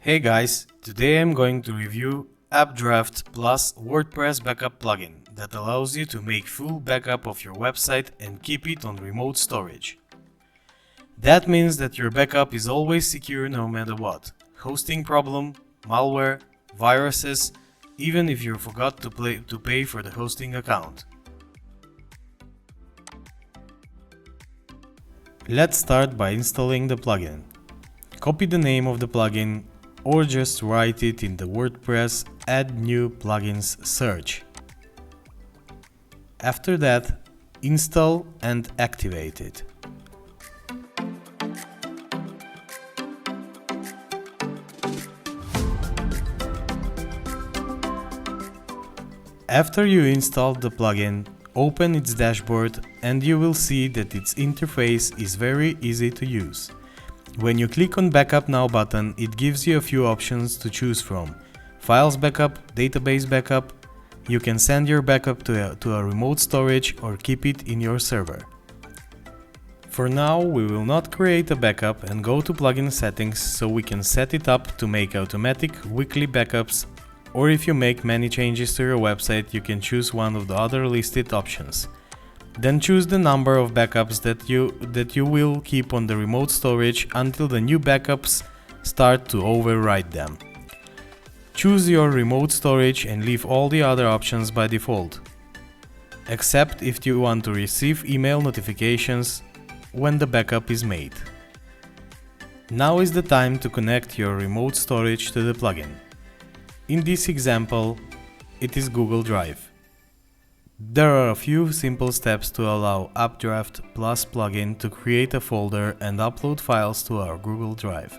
Hey guys, today I'm going to review Updraftplus WordPress backup plugin that allows you to make full backup of your website and keep it on remote storage. That means that your backup is always secure no matter what. Hosting problem, malware, viruses, even if you forgot to pay for the hosting account. Let's start by installing the plugin. Copy the name of the plugin or just write it in the WordPress Add New Plugins search. After that, install and activate it. After you installed the plugin, open its dashboard and you will see that its interface is very easy to use. When you click on Backup Now button, it gives you a few options to choose from. Files backup, database backup. You can send your backup to a remote storage or keep it in your server. For now, we will not create a backup and go to plugin settings so we can set it up to make automatic weekly backups, or if you make many changes to your website, you can choose one of the other listed options. Then choose the number of backups that you will keep on the remote storage until the new backups start to override them. Choose your remote storage and leave all the other options by default, except if you want to receive email notifications when the backup is made. Now is the time to connect your remote storage to the plugin. In this example, it is Google Drive. There are a few simple steps to allow Updraftplus plugin to create a folder and upload files to our Google Drive.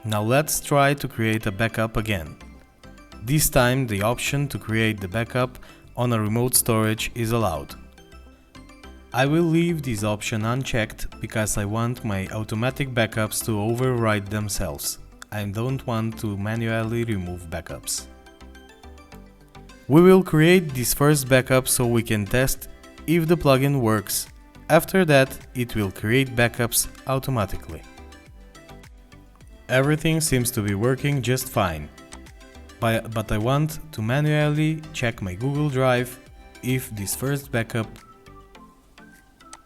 Now let's try to create a backup again. This time the option to create the backup on a remote storage is allowed. I will leave this option unchecked because I want my automatic backups to override themselves. I don't want to manually remove backups. We will create this first backup so we can test if the plugin works. After that, it will create backups automatically. Everything seems to be working just fine. But I want to manually check my Google Drive if this first backup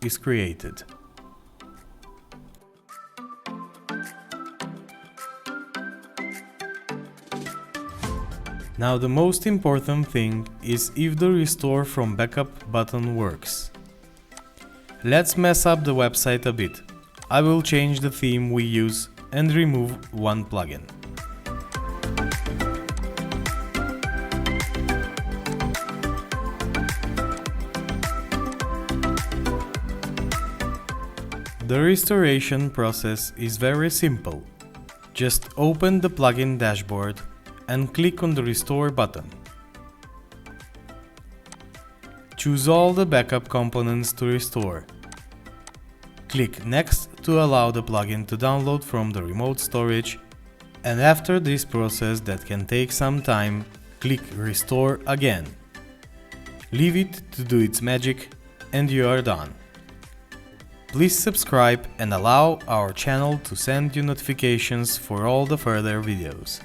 is created. Now the most important thing is if the restore from backup button works. Let's mess up the website a bit. I will change the theme we use and remove one plugin. The restoration process is very simple. Just open the plugin dashboard and click on the Restore button. Choose all the backup components to restore. Click Next to allow the plugin to download from the remote storage, and after this process that can take some time, click Restore again. Leave it to do its magic and you are done. Please subscribe and allow our channel to send you notifications for all the further videos.